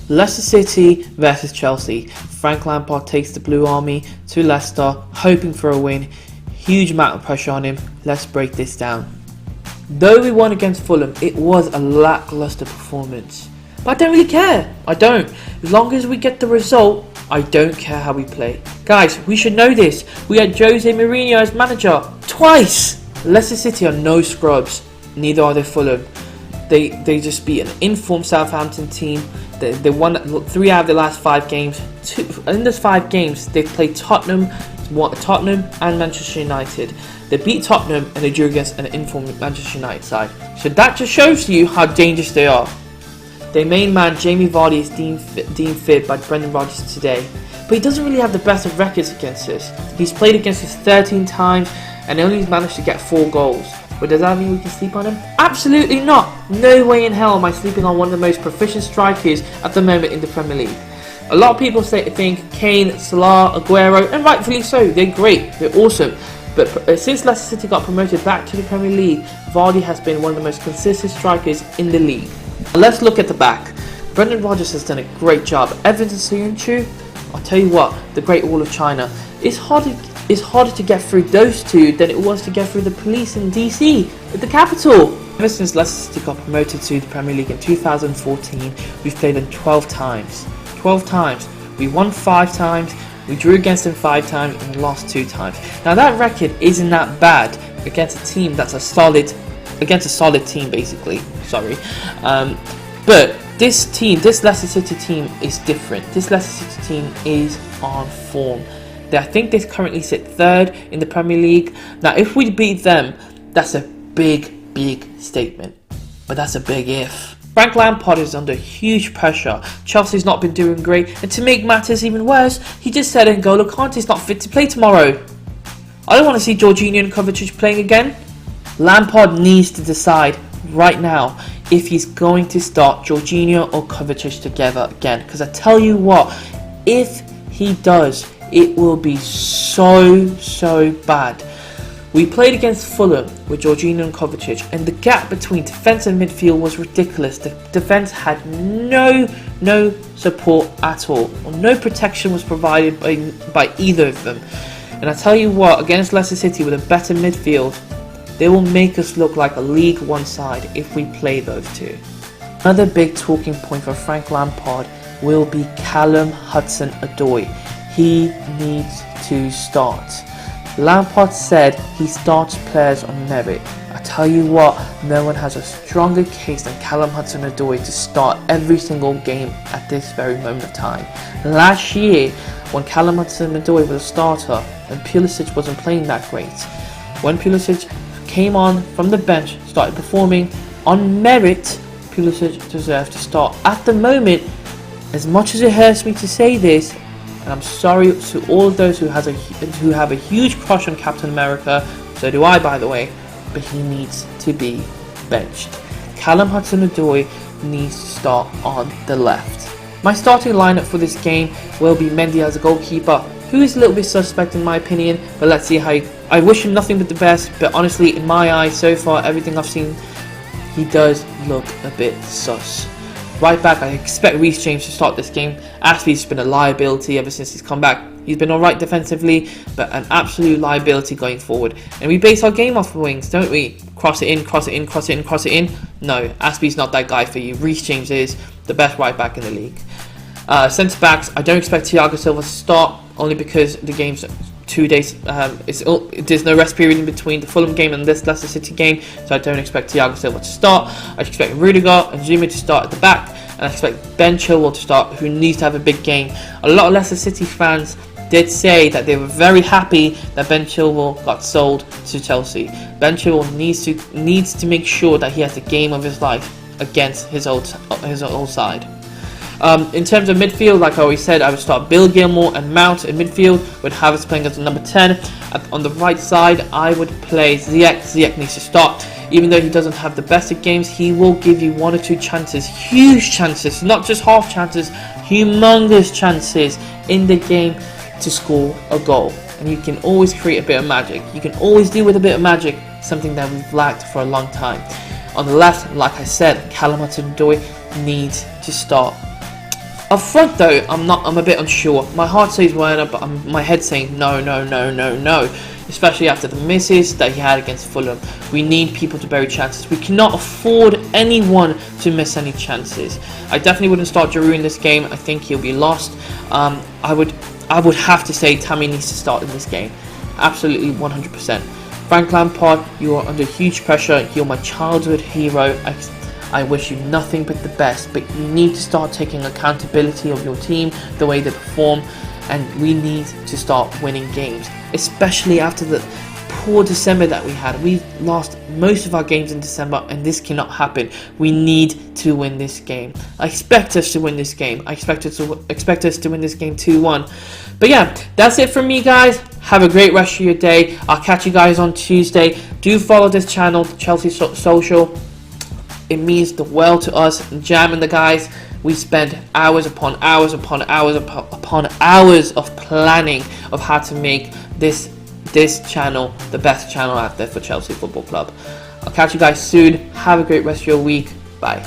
Leicester City versus Chelsea. Frank Lampard takes the Blue Army to Leicester, hoping for a win. Huge amount of pressure on him. Let's break this down. Though we won against Fulham, it was a lackluster performance. But I don't really care. I don't. As long as we get the result, I don't care how we play. Guys, we should know this. We had Jose Mourinho as manager twice. Leicester City are no scrubs. Neither are they Fulham. They just beat an informed Southampton team. They won 3 out of the last 5 games. In those 5 games, they played Tottenham and Manchester United. They beat Tottenham and they drew against an informed Manchester United side. So that just shows you how dangerous they are. Their main man, Jamie Vardy, is deemed fit by Brendan Rodgers today. But he doesn't really have the best of records against us. He's played against us 13 times and only managed to get 4 goals. But does that mean we can sleep on him? Absolutely not! No way in hell am I sleeping on one of the most proficient strikers at the moment in the Premier League. A lot of people think Kane, Salah, Aguero, and rightfully so, they're great, they're awesome. But since Leicester City got promoted back to the Premier League, Vardy has been one of the most consistent strikers in the league. Let's look at the back. Brendan Rodgers has done a great job. Evans and Soyuncu, I'll tell you what, the Great Wall of China. It's harder to get through those two than it was to get through the police in DC, the capital. Ever since Leicester City got promoted to the Premier League in 2014, we've played them 12 times. 12 times. We won 5 times, we drew against them 5 times, and lost 2 times. Now that record isn't that bad against a team that's a solid team, basically. Sorry. But this Leicester City team is different. This Leicester City team is on form. I think they currently sit 3rd in the Premier League. Now, if we beat them, that's a big statement. But that's a big if. Frank Lampard is under huge pressure. Chelsea's not been doing great. And to make matters even worse, he just said N'Golo Kante's not fit to play tomorrow. I don't want to see Jorginho and Kovacic playing again. Lampard needs to decide right now if he's going to start Jorginho or Kovacic together again. Because I tell you what, if he does, it will be so bad. We played against Fulham with Jorginho and Kovacic, and the gap between defence and midfield was ridiculous. The defence had no support at all, or no protection was provided by either of them. And I tell you what, against Leicester City with a better midfield, they will make us look like a League One side if we play those two. Another big talking point for Frank Lampard will be Callum Hudson-Odoi. He needs to start. Lampard said he starts players on merit. I tell you what, no one has a stronger case than Callum Hudson-Odoi to start every single game at this very moment of time. Last year, when Callum Hudson-Odoi was a starter and Pulisic wasn't playing that great, when Pulisic came on from the bench, started performing on merit, Pulisic deserved to start. At the moment, as much as it hurts me to say this, and I'm sorry to all of those who have a huge crush on Captain America, so do I, by the way, but he needs to be benched. Callum Hudson-Odoi needs to start on the left. My starting lineup for this game will be Mendy as a goalkeeper, who is a little bit suspect in my opinion, but let's see how I wish him nothing but the best, but honestly, in my eyes, so far, everything I've seen, he does look a bit sus. Right back, I expect Reece James to start this game. Aspie's been a liability ever since he's come back. He's been alright defensively, but an absolute liability going forward. And we base our game off the wings, don't we? Cross it in, cross it in, cross it in, cross it in. No, Aspie's not that guy for you. Reece James is the best right back in the league. Centre backs, I don't expect Thiago Silva to start, only because the game's 2 days. There's no rest period in between the Fulham game and this Leicester City game, so I don't expect Thiago Silva to start. I expect Rudiger and Zuma to start at the back, and I expect Ben Chilwell to start, who needs to have a big game. A lot of Leicester City fans did say that they were very happy that Ben Chilwell got sold to Chelsea. Ben Chilwell needs to make sure that he has the game of his life against his old side. In terms of midfield, like I always said, I would start Bill Gilmore and Mount in midfield, with Havertz playing as a number 10. On the right side, I would play Ziyech. Ziyech needs to start. Even though he doesn't have the best of games, he will give you 1 or 2 chances, huge chances, not just half chances, humongous chances in the game to score a goal. And you can always create a bit of magic. You can always do with a bit of magic, something that we've lacked for a long time. On the left, like I said, Callum Hudson-Odoi needs to start. Up front though, I'm a bit unsure. My heart says Werner, but my head's saying no, no, no, no, no. Especially after the misses that he had against Fulham. We need people to bury chances. We cannot afford anyone to miss any chances. I definitely wouldn't start Giroud in this game. I think he'll be lost. I would have to say Tammy needs to start in this game. Absolutely 100%. Frank Lampard, you are under huge pressure. You're my childhood hero. I wish you nothing but the best, but you need to start taking accountability of your team, the way they perform, and we need to start winning games, especially after the poor December that we had. We lost most of our games in December, and this cannot happen. We need to win this game. I expect us to win this game. I expect us to win this game 2-1. But yeah, that's it from me, guys. Have a great rest of your day. I'll catch you guys on Tuesday. Do follow this channel, Chelsea Social. It means the world to us. Jam and the guys, we spend hours upon hours upon hours upon hours of planning of how to make this channel the best channel out there for Chelsea Football Club. I'll catch you guys soon. Have a great rest of your week. Bye.